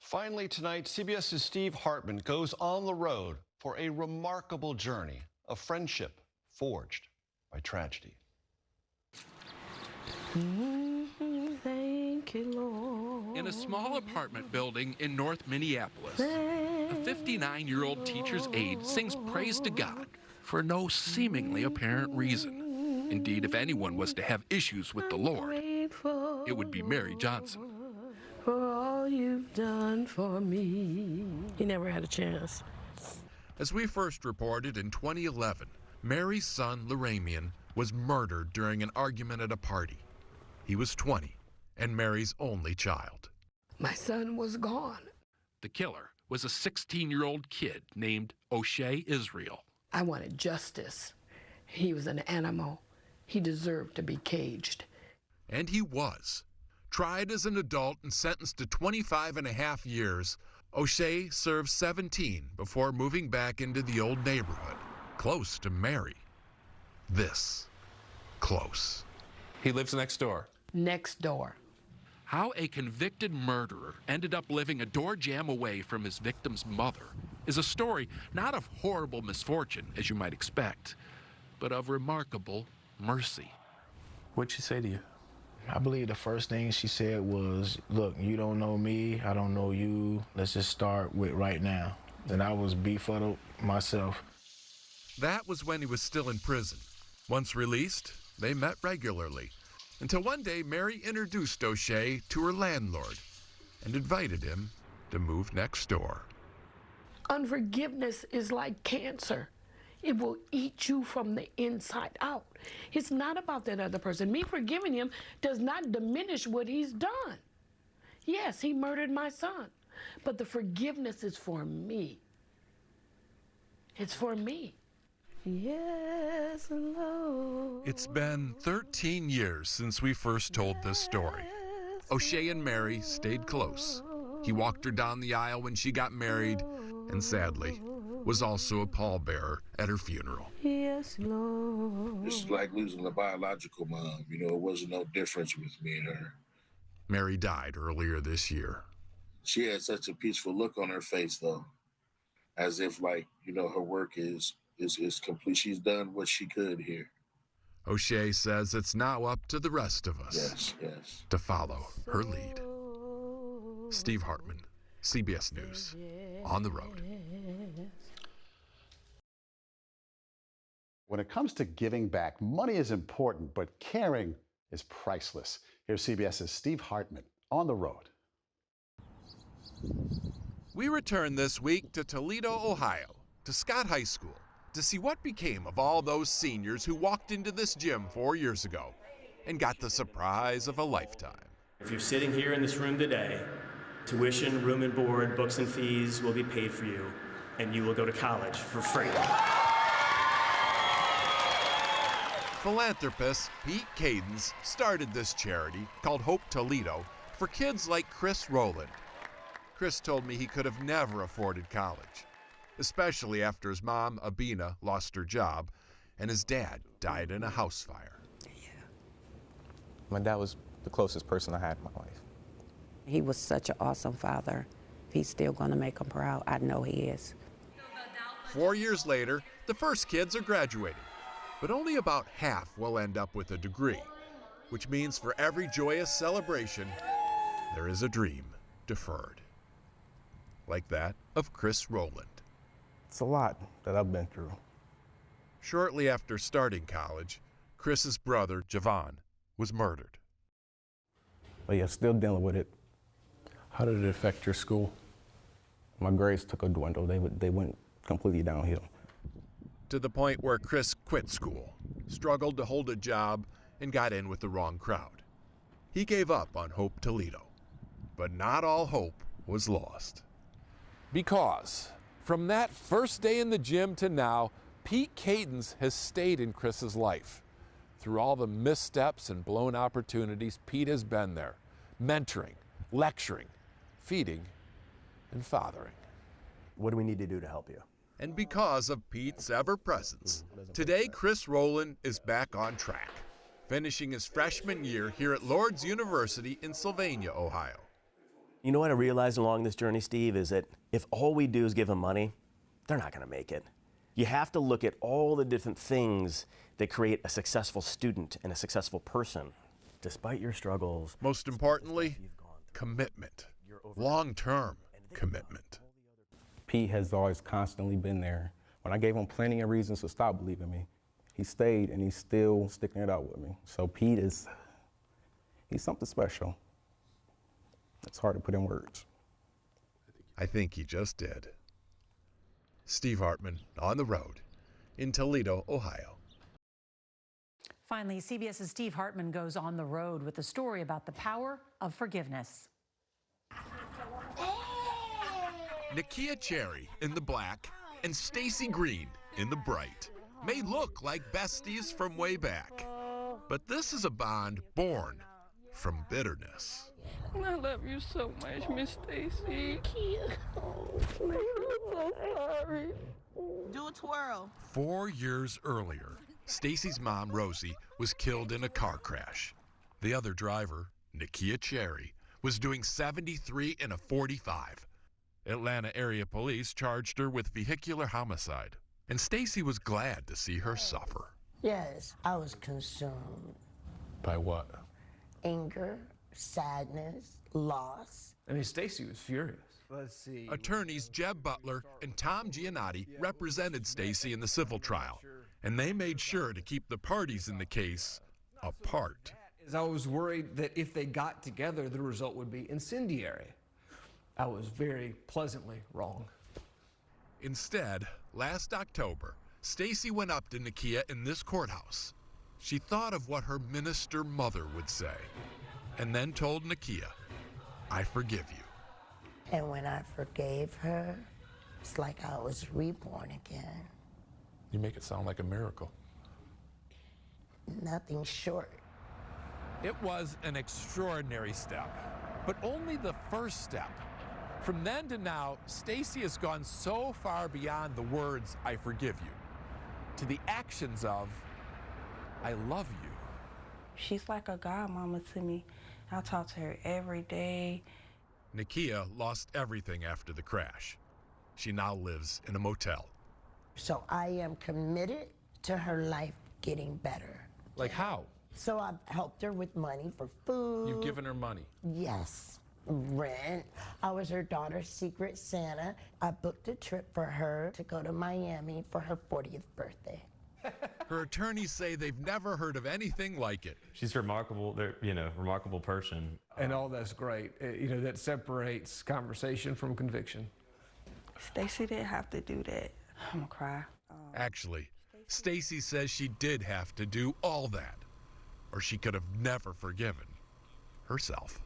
Finally tonight, CBS's Steve Hartman goes on the road for a remarkable journey of friendship forged by tragedy. Thank you, Lord. In a small apartment building in North Minneapolis, a 59-year-old teacher's aide sings praise to God for no seemingly apparent reason. Indeed, if anyone was to have issues with the Lord, it would be Mary Johnson. For all you've done for me. He never had a chance. As we first reported in 2011, Mary's son, Laramian, was murdered during an argument at a party. He was 20 and Mary's only child. My son was gone. The killer was a 16-year-old kid named O'Shea Israel. I wanted justice. He was an animal. He deserved to be caged. And he was. Tried as an adult and sentenced to 25.5 years, O'Shea served 17 before moving back into the old neighborhood, close to Mary. This close. He lives next door. Next door. How a convicted murderer ended up living a door jam away from his victim's mother is a story not of horrible misfortune, as you might expect, but of remarkable mercy. What'd she say to you? I believe the first thing she said was, look, you don't know me, I don't know you, let's just start with right now. And I was befuddled myself. That was when he was still in prison. Once released, they met regularly, until one day Mary introduced O'Shea to her landlord and invited him to move next door. Unforgiveness is like cancer. It will eat you from the inside out. It's not about that other person. Me forgiving him does not diminish what he's done. Yes, he murdered my son, but the forgiveness is for me. It's for me. Yes, Lord. It's been 13 years since we first told this story. O'Shea and Mary stayed close. He walked her down the aisle when she got married, and sadly, was also a pallbearer at her funeral. Yes, Lord. This is like losing a biological mom. You know, it wasn't no difference with me and her. Mary died earlier this year. She had such a peaceful look on her face, though, as if, like, you know, her work is complete. She's done what she could here. O'Shea says it's now up to the rest of us Yes. to follow her lead. Steve Hartman, CBS News, on the road. When it comes to giving back, money is important, but caring is priceless. Here's CBS's Steve Hartman on the road. We return this week to Toledo, Ohio, to Scott High School, to see what became of all those seniors who walked into this gym 4 years ago and got the surprise of a lifetime. If you're sitting here in this room today, tuition, room and board, books and fees will be paid for you, and you will go to college for free. Philanthropist Pete Cadens started this charity called Hope Toledo for kids like Chris Rowland. Chris told me he could have never afforded college, especially after his mom, Abina, lost her job and his dad died in a house fire. My dad was the closest person I had in my life. He was such an awesome father. He's still going to make him proud. I know he is. 4 years later, the first kids are graduating, but only about half will end up with a degree, which means for every joyous celebration, there is a dream deferred. Like that of Chris Rowland. It's a lot that I've been through. Shortly after starting college, Chris's brother, Javon, was murdered. But yeah, still dealing with it. How did it affect your school? My grades took a dwindle. They went completely downhill. To the point where Chris quit school, struggled to hold a job, and got in with the wrong crowd. He gave up on Hope Toledo, but not all hope was lost. Because from that first day in the gym to now, Pete Cadens has stayed in Chris's life. Through all the missteps and blown opportunities, Pete has been there, mentoring, lecturing, feeding, and fathering. What do we need to do to help you? And because of Pete's ever-presence, today Chris Rowland is back on track, finishing his freshman year here at Lourdes University in Sylvania, Ohio. You know what I realized along this journey, Steve, is that if all we do is give them money, they're not going to make it. You have to look at all the different things that create a successful student and a successful person, despite your struggles. Most importantly, commitment, long-term commitment. Pete has always constantly been there. When I gave him plenty of reasons to stop believing me, he stayed and he's still sticking it out with me. So Pete he's something special. It's hard to put in words. I think he just did. Steve Hartman on the road in Toledo, Ohio. Finally, CBS's Steve Hartman goes on the road with a story about the power of forgiveness. Nakia Cherry in the black and Stacy Green in the bright may look like besties from way back, but this is a bond born from bitterness. I love you so much, Miss Stacy. I'm so sorry. Do a twirl. 4 years earlier, Stacy's mom, Rosie, was killed in a car crash. The other driver, Nakia Cherry, was doing 73 in a 45. Atlanta area police charged her with vehicular homicide, and Stacy was glad to see her suffer. Yes, I was consumed. By what? Anger, sadness, loss. I mean, Stacy was furious. Let's see. Attorneys Jeb Butler and Tom Giannotti represented Stacy in the civil trial, and they made sure to keep the parties in the case apart. I was worried that if they got together, the result would be incendiary. I was very pleasantly wrong. Instead, last October, Stacy went up to Nakia in this courthouse. She thought of what her minister mother would say, and then told Nakia, "I forgive you." And when I forgave her, it's like I was reborn again. You make it sound like a miracle. Nothing short. It was an extraordinary step, but only the first step. From then to now, Stacy has gone so far beyond the words, "I forgive you," to the actions of, "I love you." She's like a godmama to me. I talk to her every day. Nakia lost everything after the crash. She now lives in a motel. So I am committed to her life getting better. Like how? So I've helped her with money for food. You've given her money? Yes. Rent. I was her daughter's secret Santa. I booked a trip for her to go to Miami for her 40th birthday. Her attorneys say they've never heard of anything like it. She's remarkable, remarkable person. And all that's great. That separates conversation from conviction. Stacy didn't have to do that. I'm gonna cry. Actually, Stacy says she did have to do all that, or she could have never forgiven herself.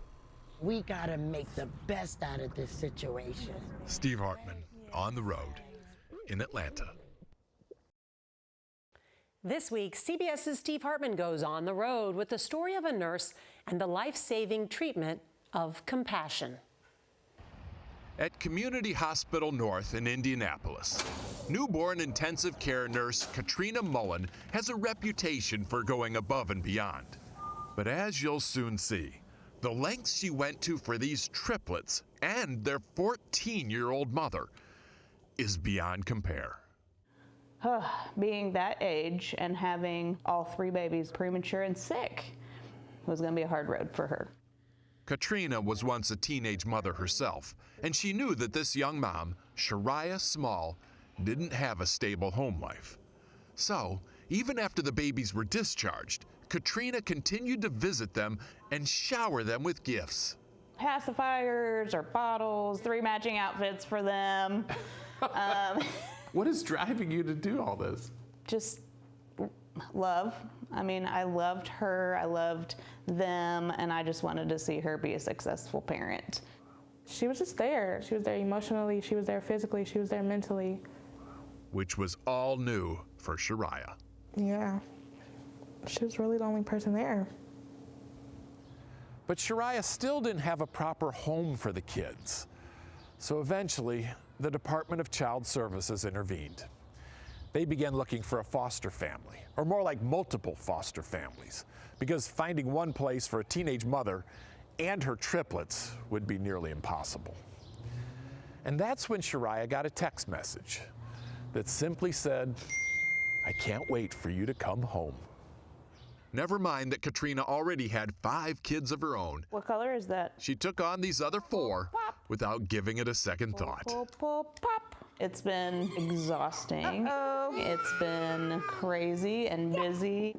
We gotta make the best out of this situation. Steve Hartman on the road in Atlanta. This week, CBS's Steve Hartman goes on the road with the story of a nurse and the life-saving treatment of compassion. At Community Hospital North in Indianapolis, newborn intensive care nurse Katrina Mullen has a reputation for going above and beyond. But as you'll soon see, the lengths she went to for these triplets and their 14-year-old mother is beyond compare. Being that age and having all three babies premature and sick was going to be a hard road for her. Katrina was once a teenage mother herself, and she knew that this young mom, Shariah Small, didn't have a stable home life. So, even after the babies were discharged, Katrina continued to visit them and shower them with gifts. Pacifiers or bottles, 3 matching outfits for them. What is driving you to do all this? Just love. I mean, I loved her, I loved them, and I just wanted to see her be a successful parent. She was just there. She was there emotionally, she was there physically, she was there mentally. Which was all new for Shariah. Yeah, she was really the only person there. But Shariah still didn't have a proper home for the kids. So eventually, the Department of Child Services intervened. They began looking for a foster family, or more like multiple foster families, because finding one place for a teenage mother and her triplets would be nearly impossible. And that's when Shariah got a text message that simply said, "I can't wait for you to come home." Never mind that Katrina already had 5 kids of her own. What color is that? She took on these other 4 without giving it a second thought. Pop. It's been exhausting. It's been crazy and busy.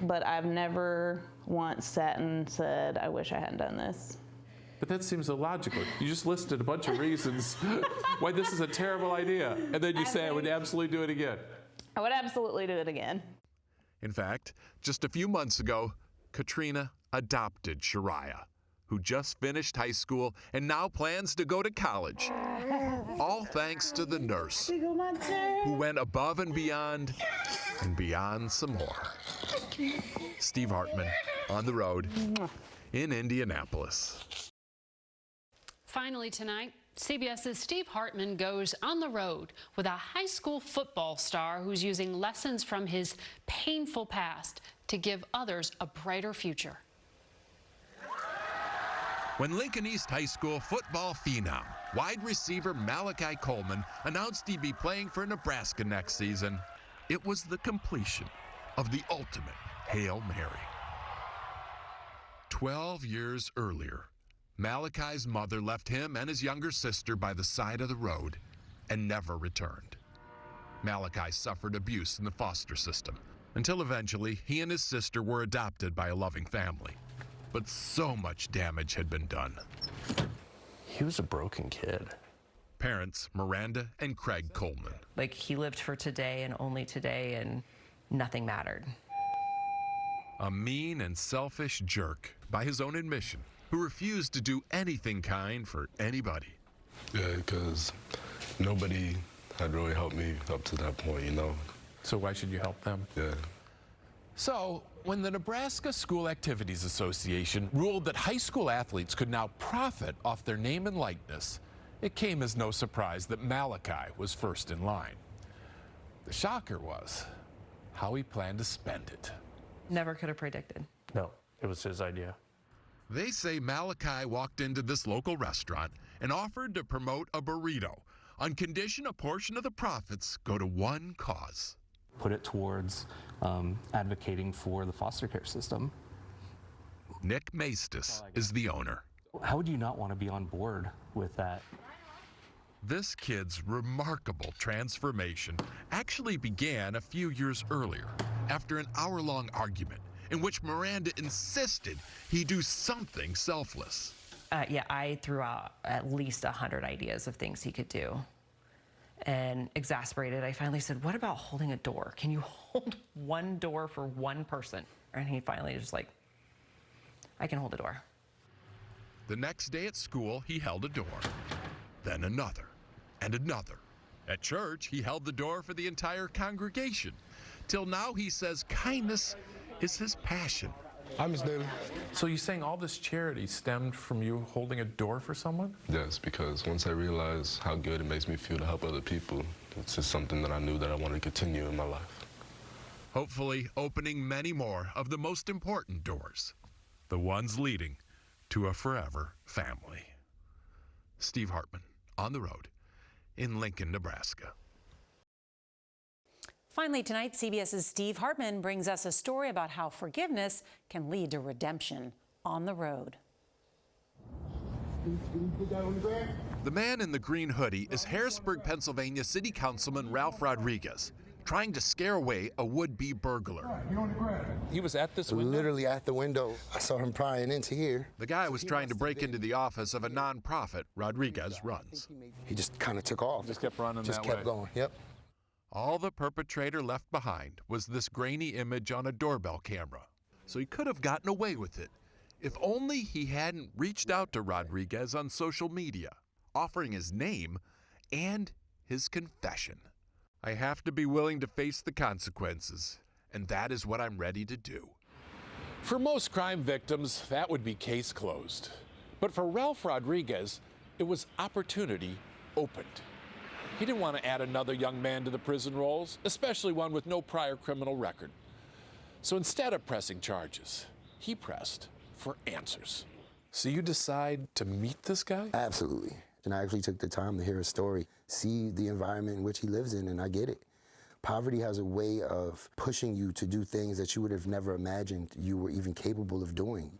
But I've never once sat and said, I wish I hadn't done this. But that seems illogical. You just listed a bunch of reasons why this is a terrible idea, and then you say I would absolutely do it again. I would absolutely do it again. In fact, just a few months ago, Katrina adopted Shariah, who just finished high school and now plans to go to college. All thanks to the nurse, who went above and beyond some more. Steve Hartman, on the road in Indianapolis. Finally tonight, CBS's Steve Hartman goes on the road with a high school football star who's using lessons from his painful past to give others a brighter future. When Lincoln East High School football phenom, wide receiver Malachi Coleman announced he'd be playing for Nebraska next season, it was the completion of the ultimate Hail Mary. 12 years earlier, Malachi's mother left him and his younger sister by the side of the road and never returned. Malachi suffered abuse in the foster system until eventually he and his sister were adopted by a loving family. But so much damage had been done. He was a broken kid. Parents Miranda and Craig Coleman. Like, he lived for today and only today, and nothing mattered. A mean and selfish jerk, by his own admission, who refused to do anything kind for anybody. Yeah, because nobody had really helped me up to that point, you know. So why should you help them? Yeah. So, when the Nebraska School Activities Association ruled that high school athletes could now profit off their name and likeness, it came as no surprise that Malachi was first in line. The shocker was how he planned to spend it. Never could have predicted. No, it was his idea. They say Malachi walked into this local restaurant and offered to promote a burrito on condition a portion of the profits go to one cause. Put it towards advocating for the foster care system. Nick Maestas is the owner. How would you not want to be on board with that? This kid's remarkable transformation actually began a few years earlier after an hour-long argument in which Miranda insisted he do something selfless. Yeah, I threw out at least 100 ideas of things he could do. And exasperated, I finally said, what about holding a door? Can you hold one door for one person? And he finally was like, I can hold a door. The next day at school, he held a door, then another, and another. At church, he held the door for the entire congregation, till now he says kindness is his passion. Hi, Miss Daly. So you're saying all this charity stemmed from you holding a door for someone? Yes, because once I realized how good it makes me feel to help other people, it's just something that I knew that I wanted to continue in my life. Hopefully opening many more of the most important doors, the ones leading to a forever family. Steve Hartman, on the road in Lincoln, Nebraska. Finally tonight, CBS's Steve Hartman brings us a story about how forgiveness can lead to redemption on the road. The man in the green hoodie is Harrisburg, Pennsylvania City Councilman Ralph Rodriguez, trying to scare away a would-be burglar. He was at this window? Literally at the window. I saw him prying into here. The guy was trying to break into the office of a nonprofit Rodriguez runs. He just kind of took off. Just kept running Just that way. kept going, yep. All the perpetrator left behind was this grainy image on a doorbell camera. So he could have gotten away with it if only he hadn't reached out to Rodriguez on social media, offering his name and his confession. I have to be willing to face the consequences, and that is what I'm ready to do. For most crime victims, that would be case closed. But for Ralph Rodriguez, it was opportunity opened. He didn't want to add another young man to the prison rolls, especially one with no prior criminal record. So instead of pressing charges, he pressed for answers. So you decide to meet this guy? Absolutely. And I actually took the time to hear his story, see the environment in which he lives in, and I get it. Poverty has a way of pushing you to do things that you would have never imagined you were even capable of doing.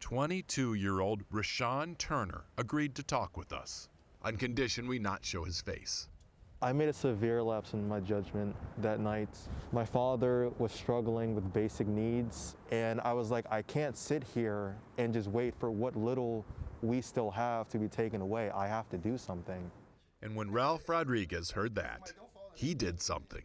22-year-old Rashawn Turner agreed to talk with us, on condition we not show his face. I made a severe lapse in my judgment that night. My father was struggling with basic needs, and I was like, I can't sit here and just wait for what little we still have to be taken away. I have to do something. And when Ralph Rodriguez heard that, he did something.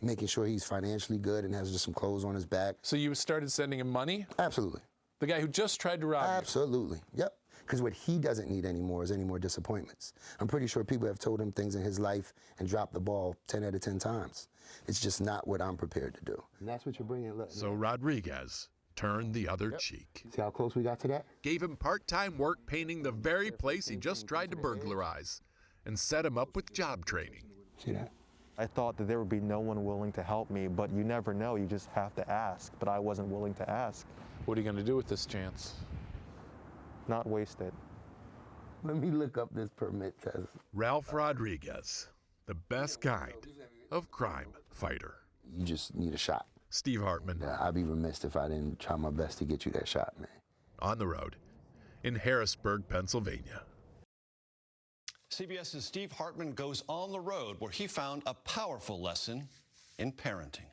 Making sure he's financially good and has just some clothes on his back. So you started sending him money? Absolutely. The guy who just tried to rob you? Absolutely, yep. Because what he doesn't need anymore is any more disappointments. I'm pretty sure people have told him things in his life and dropped the ball 10 out of 10 times. It's just not what I'm prepared to do. And that's what you're bringing. Look, so Rodriguez turned the other cheek. See how close we got to that? Gave him part-time work painting the very place he just tried to burglarize, and set him up with job training. See that? I thought that there would be no one willing to help me, but you never know, you just have to ask. But I wasn't willing to ask. What are you going to do with this chance? Not waste it. Let me look up this permit test. Ralph Rodriguez, the best kind of crime fighter. You just need a shot. Steve Hartman. Yeah, I'd be remiss if I didn't try my best to get you that shot, man. On the road in Harrisburg, Pennsylvania. CBS's Steve Hartman goes on the road where he found a powerful lesson in parenting.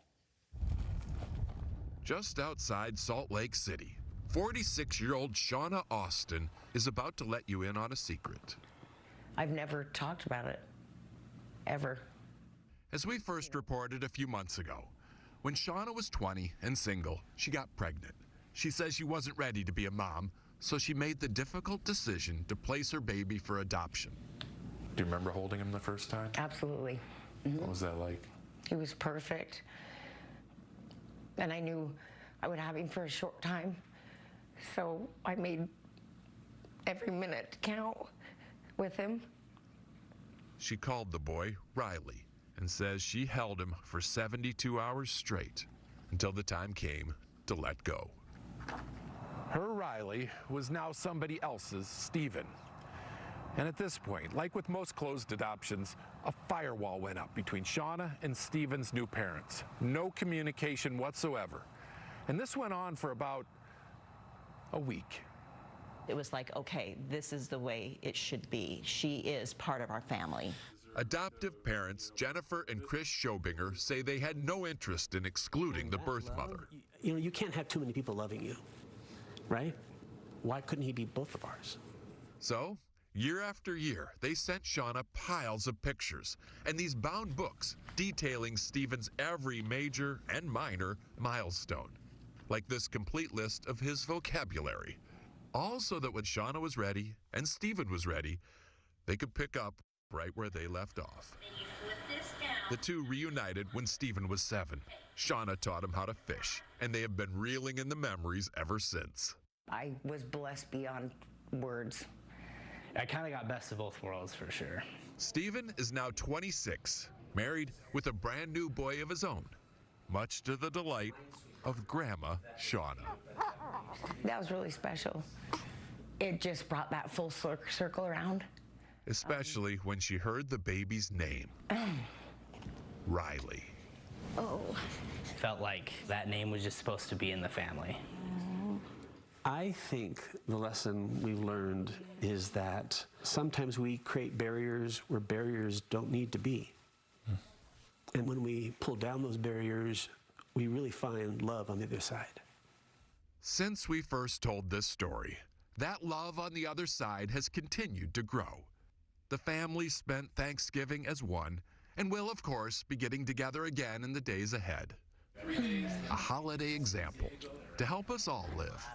Just outside Salt Lake City, 46-year-old Shauna Austin is about to let you in on a secret. I've never talked about it, ever. As we first reported a few months ago, when Shauna was 20 and single, she got pregnant. She says she wasn't ready to be a mom, so she made the difficult decision to place her baby for adoption. Do you remember holding him the first time? Absolutely. What was that like? He was perfect. And I knew I would have him for a short time. So I made every minute count with him. She called the boy Riley and says she held him for 72 hours straight until the time came to let go. Her Riley was now somebody else's Stephen. And at this point, like with most closed adoptions, a firewall went up between Shauna and Stephen's new parents. No communication whatsoever. And this went on for about a week. It was like, okay, this is the way it should be. She is part of our family. Adoptive parents Jennifer and Chris Schobinger say they had no interest in excluding the birth mother. You know, you can't have too many people loving you, right? Why couldn't he be both of ours? So, year after year, they sent Shauna piles of pictures and these bound books detailing Stephen's every major and minor milestone, like this complete list of his vocabulary. All so that when Shauna was ready and Stephen was ready, they could pick up right where they left off. The two reunited when Stephen was 7. Shauna taught him how to fish, and they have been reeling in the memories ever since. I was blessed beyond words. I kind of got best of both worlds for sure. Stephen is now 26, married with a brand new boy of his own, much to the delight of Grandma Shauna. That was really special. It just brought that full circle around. Especially when she heard the baby's name, Riley. Oh. Felt like that name was just supposed to be in the family. I think the lesson we've learned is that sometimes we create barriers where barriers don't need to be. And when we pull down those barriers, we really find love on the other side. Since we first told this story, that love on the other side has continued to grow. The family spent Thanksgiving as one and will, of course, be getting together again in the days ahead. A holiday example to help us all live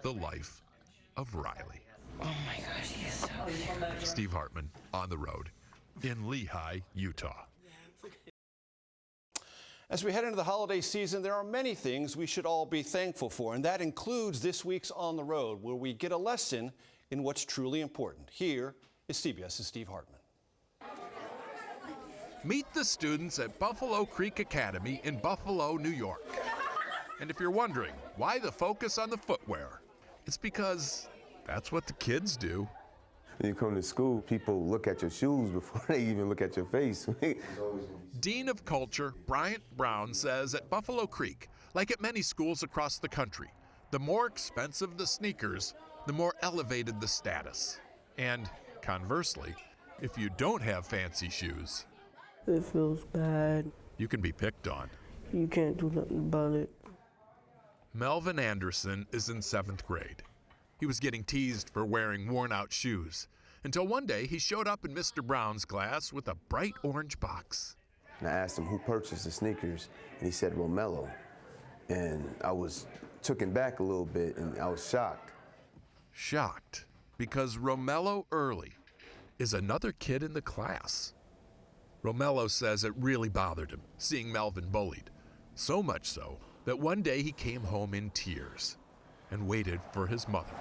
the life of Riley. Oh my gosh, he's so cute. Steve Hartman, on the road in Lehi, Utah. As we head into the holiday season, there are many things we should all be thankful for, and that includes this week's On the Road, where we get a lesson in what's truly important. Here is CBS's Steve Hartman. Meet the students at Buffalo Creek Academy in Buffalo, New York. And if you're wondering why the focus on the footwear, it's because that's what the kids do. When you come to school, people look at your shoes before they even look at your face. Dean of Culture Bryant Brown says at Buffalo Creek, like at many schools across the country, the more expensive the sneakers, the more elevated the status. And conversely, if you don't have fancy shoes, it feels bad. You can be picked on. You can't do nothing about it. Melvin Anderson is in 7th grade. He was getting teased for wearing worn-out shoes until one day he showed up in Mr. Brown's class with a bright orange box. And I asked him who purchased the sneakers, and he said Romello. And I was taken back a little bit, and I was shocked. Shocked because Romello Early is another kid in the class. Romello says it really bothered him seeing Melvin bullied, so much so that one day he came home in tears and waited for his mother.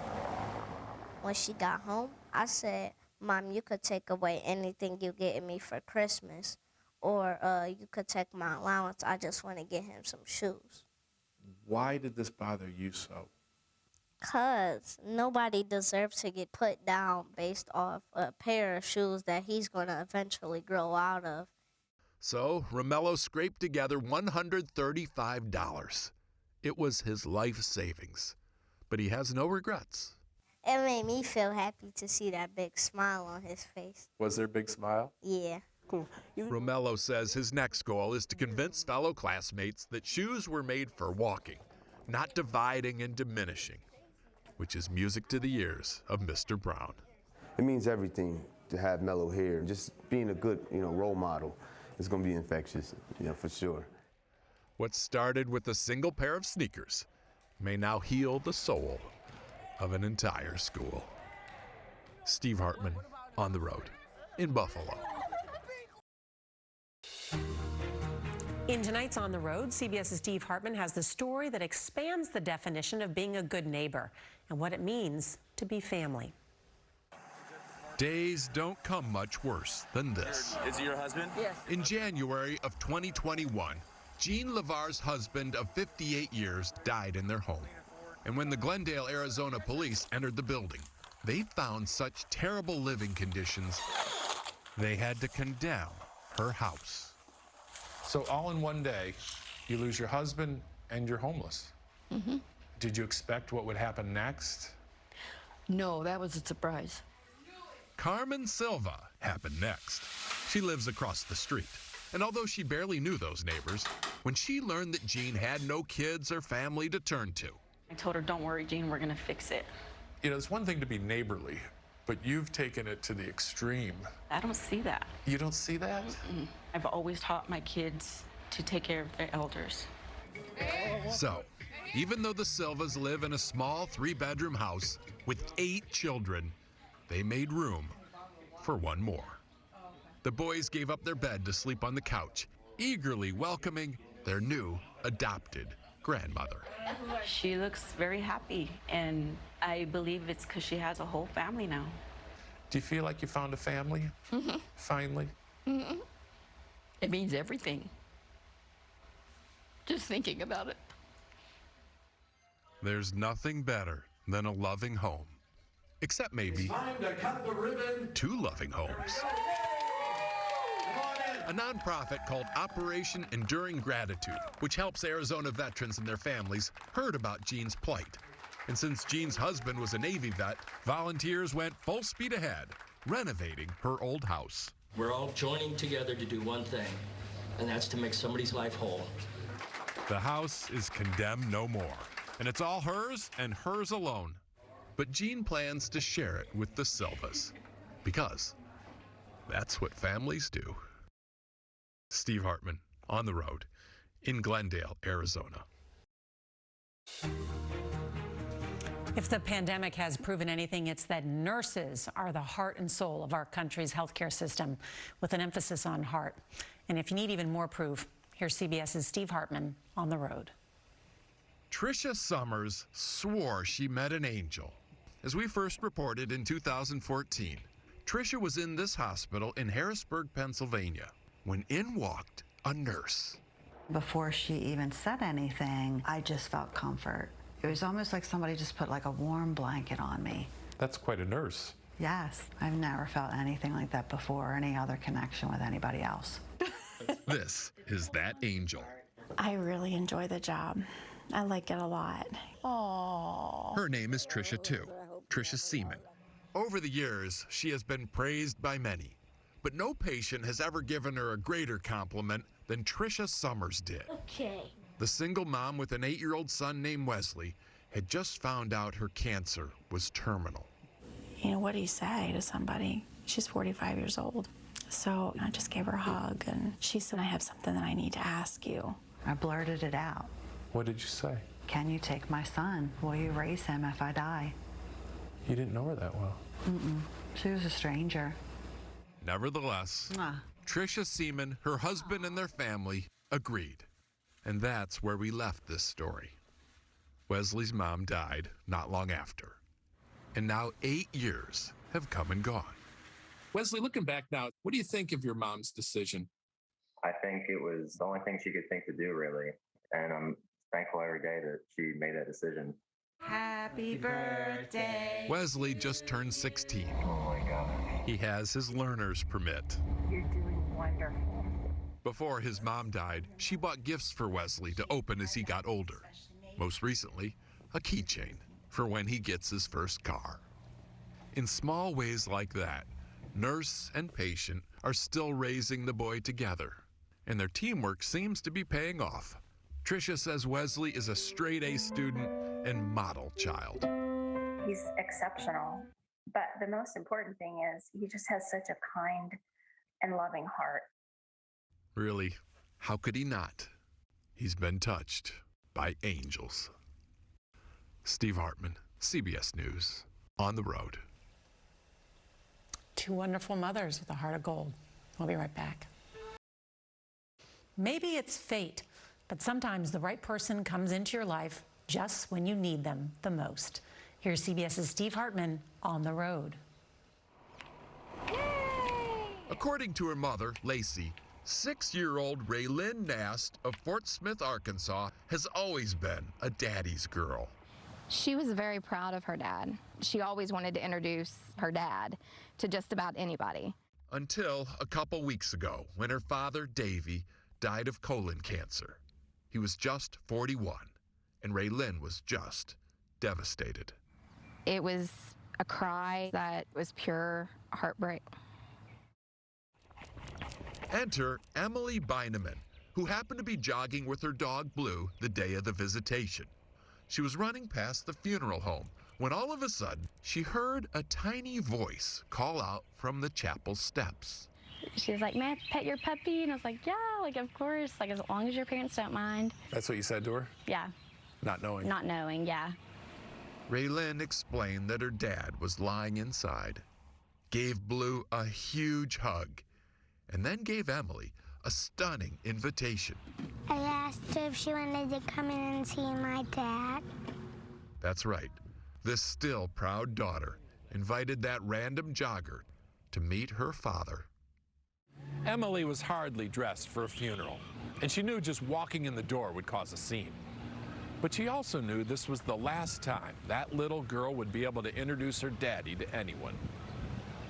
When she got home, I said, Mom, you could take away anything you get me for Christmas, or you could take my allowance. I just want to get him some shoes. Why did this bother you so? Because nobody deserves to get put down based off a pair of shoes that he's going to eventually grow out of. So Romello scraped together $135. It was his life savings, but he has no regrets. It made me feel happy to see that big smile on his face. Was there a big smile? Yeah. Romello says his next goal is to convince fellow classmates that shoes were made for walking, not dividing and diminishing, which is music to the ears of Mr. Brown. It means everything to have mellow hair. Just being a good, role model is going to be infectious, for sure. What started with a single pair of sneakers may now heal the soul of an entire school. Steve Hartman on the road in Buffalo. In tonight's On the Road, CBS's Steve Hartman has the story that expands the definition of being a good neighbor and what it means to be family. Days don't come much worse than this. Is he your husband? Yes. In January of 2021, Jean LeVar's husband of 58 years died in their home. And when the Glendale, Arizona police entered the building, they found such terrible living conditions, they had to condemn her house. So all in one day, you lose your husband and you're homeless. Mm-hmm. Did you expect what would happen next? No, that was a surprise. Carmen Silva happened next. She lives across the street. And although she barely knew those neighbors, when she learned that Jean had no kids or family to turn to, I told her, don't worry, Jean, we're going to fix it. It's one thing to be neighborly, but you've taken it to the extreme. I don't see that. You don't see that? Mm-mm. I've always taught my kids to take care of their elders. So, even though the Silvas live in a small 3-bedroom house with 8 children, they made room for one more. The boys gave up their bed to sleep on the couch, eagerly welcoming their new adopted grandmother. She looks very happy, and I believe it's because she has a whole family now. Do you feel like you found a family? Mm-hmm. Finally? Mm-hmm. It means everything. Just thinking about it. There's nothing better than a loving home. Except maybe 2 loving homes. A nonprofit called Operation Enduring Gratitude, which helps Arizona veterans and their families, heard about Jean's plight. And since Jean's husband was a Navy vet, volunteers went full speed ahead, renovating her old house. We're all joining together to do one thing, and that's to make somebody's life whole. The house is condemned no more, and it's all hers and hers alone. But Jean plans to share it with the Silvas, because that's what families do. Steve Hartman on the road in Glendale, Arizona. If the pandemic has proven anything, it's that nurses are the heart and soul of our country's healthcare system, with an emphasis on heart. And if you need even more proof, here's CBS's Steve Hartman on the road. Tricia Summers swore she met an angel. As we first reported in 2014, Tricia was in this hospital in Harrisburg, Pennsylvania, when in walked a nurse. Before she even said anything, I just felt comfort. It was almost like somebody just put like a warm blanket on me. That's quite a nurse. Yes, I've never felt anything like that before, or any other connection with anybody else. This is that angel. I really enjoy the job. I like it a lot. Aww. Her name is Tricia too, Tricia Seaman. Over the years, she has been praised by many, but no patient has ever given her a greater compliment than Tricia Summers did. Okay. The single mom with an 8-year-old son named Wesley had just found out her cancer was terminal. You know, what do you say to somebody? She's 45 years old. So I just gave her a hug, and she said, I have something that I need to ask you. I blurted it out. What did you say? Can you take my son? Will you raise him if I die? You didn't know her that well. Mm-mm. She was a stranger. Nevertheless, Tricia Seaman, her husband, and their family agreed. And that's where we left this story. Wesley's mom died not long after. And now 8 years have come and gone. Wesley, looking back now, what do you think of your mom's decision? I think it was the only thing she could think to do, really. And I'm thankful every day that she made that decision. Happy birthday. Wesley just turned 16. Oh my God. He has his learner's permit. You're doing wonderful. Before his mom died, she bought gifts for Wesley to open as he got older. Most recently, a keychain for when he gets his first car. In small ways like that, nurse and patient are still raising the boy together, and their teamwork seems to be paying off. Tricia says Wesley is a straight-A student and model child. He's exceptional, but the most important thing is he just has such a kind and loving heart. Really, how could he not? He's been touched by angels. Steve Hartman, CBS News, on the road. Two wonderful mothers with a heart of gold. We'll be right back. Maybe it's fate, but sometimes the right person comes into your life just when you need them the most. Here's CBS's Steve Hartman on the road. According to her mother, Lacey, 6-year-old Raylyn Nast of Fort Smith, Arkansas, has always been a daddy's girl. She was very proud of her dad. She always wanted to introduce her dad to just about anybody. Until a couple weeks ago, when her father, Davy, died of colon cancer. He was just 41, and Raylyn was just devastated. It was a cry that was pure heartbreak. Enter Emily Beineman, who happened to be jogging with her dog Blue the day of the visitation. She was running past the funeral home when all of a sudden she heard a tiny voice call out from the chapel steps. She was like, "May I pet your puppy?" And I was like, "Yeah, like of course, like as long as your parents don't mind." That's what you said to her? Yeah. Not knowing? Not knowing, yeah. Raylyn explained that her dad was lying inside, gave Blue a huge hug, and then gave Emily a stunning invitation. I asked her if she wanted to come in and see my dad. That's right. This still proud daughter invited that random jogger to meet her father. Emily was hardly dressed for a funeral, and she knew just walking in the door would cause a scene. But she also knew this was the last time that little girl would be able to introduce her daddy to anyone.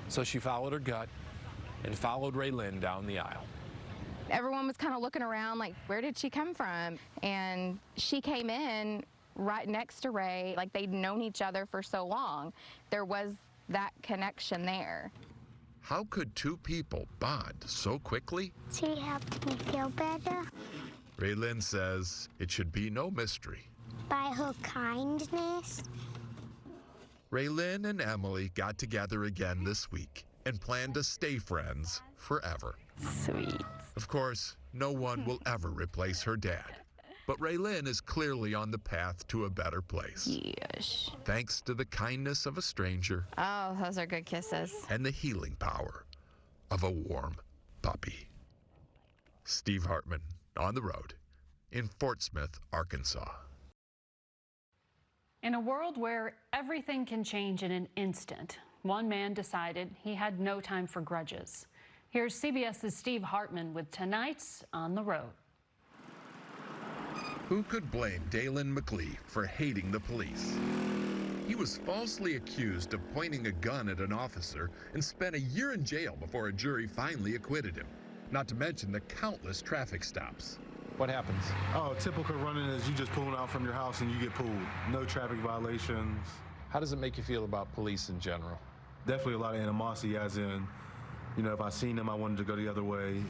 So she followed her gut and followed Raylyn down the aisle. Everyone was kind of looking around like, where did she come from? And she came in right next to Ray, like they'd known each other for so long. There was that connection there. How could two people bond so quickly? She helped me feel better. Raylyn says it should be no mystery. By her kindness. Raylyn and Emily got together again this week and plan to stay friends forever. Sweet. Of course, no one will ever replace her dad. But Raylyn is clearly on the path to a better place. Yes. Thanks to the kindness of a stranger. Oh, those are good kisses. And the healing power of a warm puppy. Steve Hartman, on the road, in Fort Smith, Arkansas. In a world where everything can change in an instant, one man decided he had no time for grudges. Here's CBS's Steve Hartman with tonight's On the Road. Who could blame Dalen McLee for hating the police? He was falsely accused of pointing a gun at an officer and spent a year in jail before a jury finally acquitted him. Not to mention the countless traffic stops. What happens? Oh, typical running is you just pulling out from your house and you get pulled. No traffic violations. How does it make you feel about police in general? Definitely a lot of animosity, as in, you know, if I seen them, I wanted to go the other way.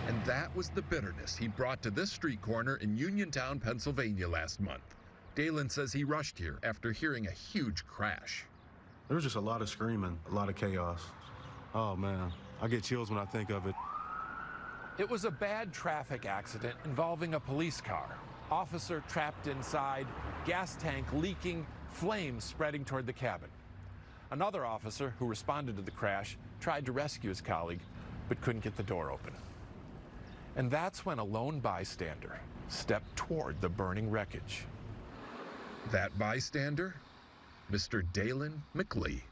And that was the bitterness he brought to this street corner in Uniontown, Pennsylvania last month. Dalen says he rushed here after hearing a huge crash. There was just a lot of screaming, a lot of chaos. Oh man, I get chills when I think of it. It was a bad traffic accident involving a police car. Officer trapped inside, gas tank leaking, flames spreading toward the cabin. Another officer who responded to the crash tried to rescue his colleague, but couldn't get the door open. And that's when a lone bystander stepped toward the burning wreckage. That bystander? Mr. Dalen McLee.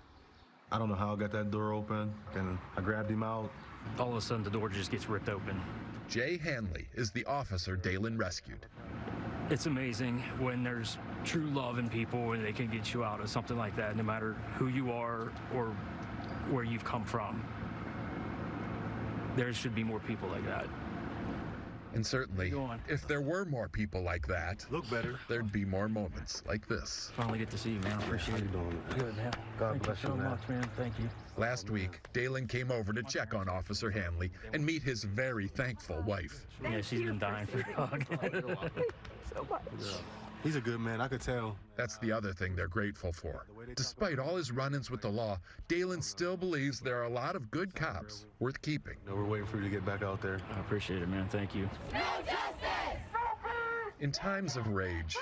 I don't know how I got that door open, and I grabbed him out. All of a sudden, the door just gets ripped open. Jay Hanley is the officer Dalen rescued. It's amazing when there's true love in people and they can get you out of something like that, no matter who you are or where you've come from. There should be more people like that. And certainly, if there were more people like that, look better, there'd be more moments like this. Finally get to see you, man. I appreciate it. Good, man. God bless you so much, man. Thank you. Last week, Dalen came over to check on Officer Hanley and meet his very thankful wife. Yeah, she's been dying for a hug. So much. He's a good man, I could tell. That's the other thing they're grateful for. Despite all his run-ins with the law, Dalen still believes there are a lot of good cops worth keeping. No, we're waiting for you to get back out there. I appreciate it, man. Thank you. No justice! In times of rage,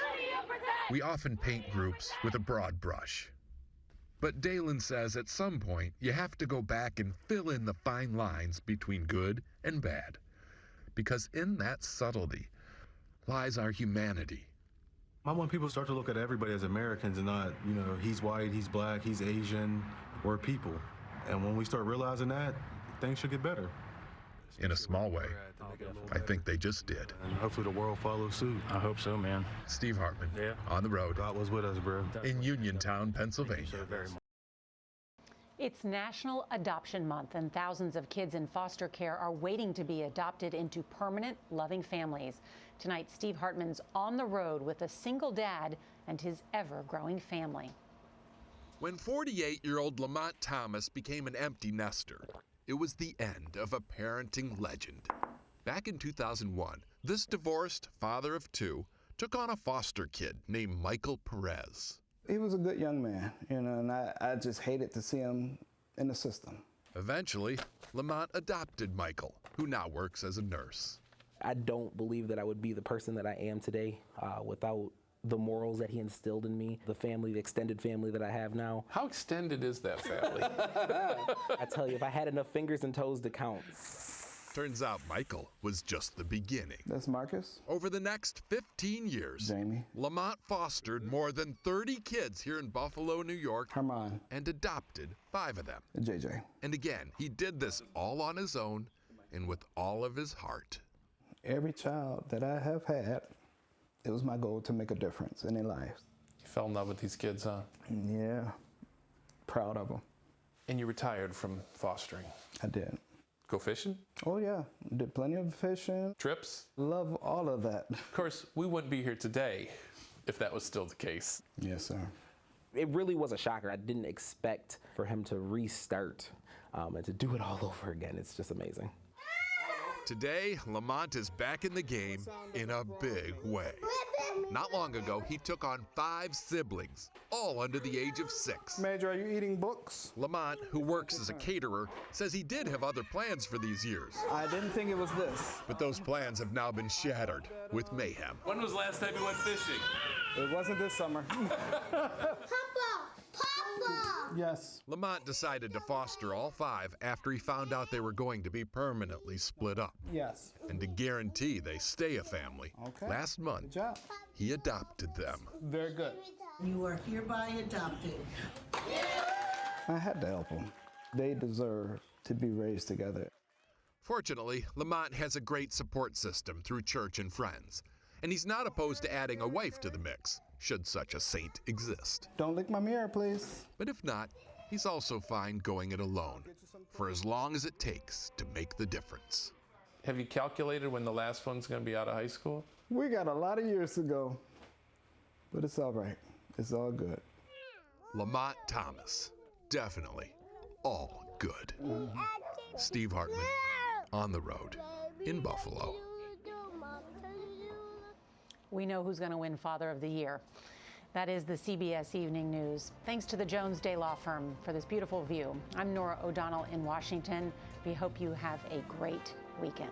we often paint groups with a broad brush. But Dalen says at some point you have to go back and fill in the fine lines between good and bad. Because in that subtlety lies our humanity. I want people to start to look at everybody as Americans and not, you know, he's white, he's black, he's Asian, we're people. And when we start realizing that, things should get better. In a small way, I think they just did. And hopefully the world follows suit. I hope so, man. Steve Hartman, on the road. God was with us, bro. In Uniontown, Pennsylvania. It's National Adoption Month, and thousands of kids in foster care are waiting to be adopted into permanent, loving families. Tonight, Steve Hartman's on the road with a single dad and his ever-growing family. When 48-year-old Lamont Thomas became an empty nester, it was the end of a parenting legend. Back in 2001, this divorced father of two took on a foster kid named Michael Perez. He was a good young man, you know, and I just hated to see him in the system. Eventually, Lamont adopted Michael, who now works as a nurse. I don't believe that I would be the person that I am today without the morals that he instilled in me, the family, the extended family that I have now. How extended is that family? I tell you, if I had enough fingers and toes to count. Turns out Michael was just the beginning. That's Marcus. Over the next 15 years, Jamie. Lamont fostered more than 30 kids here in Buffalo, New York, Herman, and adopted 5 of them. JJ. And again, he did this all on his own and with all of his heart. Every child that I have had, it was my goal to make a difference in their lives. You fell in love with these kids, huh? Yeah, proud of them. And you retired from fostering? I did. Go fishing? Oh yeah, did plenty of fishing. Trips? Love all of that. Of course, we wouldn't be here today if that was still the case. Yes, sir. It really was a shocker. I didn't expect for him to restart and to do it all over again. It's just amazing. Today, Lamont is back in the game in a big way. Not long ago, he took on 5 siblings, all under the age of 6. Major, are you eating books? Lamont, who works as a caterer, says he did have other plans for these years. I didn't think it was this. But those plans have now been shattered with mayhem. When was the last time you went fishing? It wasn't this summer. Papa! Yes. Lamont decided to foster all 5 after he found out they were going to be permanently split up. Yes. And to guarantee they stay a family, last month, he adopted them. Very good. You are hereby adopted. I had to help them. They deserve to be raised together. Fortunately, Lamont has a great support system through church and friends. And he's not opposed to adding a wife to the mix, should such a saint exist. Don't lick my mirror, please. But if not, he's also fine going it alone, for as long as it takes to make the difference. Have you calculated when the last one's going to be out of high school? We got a lot of years to go, but it's all right. It's all good. Lamont Thomas, definitely all good. Steve Hartman, on the road in Buffalo. We know who's going to win Father of the Year. That is the CBS Evening News. Thanks to the Jones Day Law Firm for this beautiful view. I'm Nora O'Donnell in Washington. We hope you have a great weekend.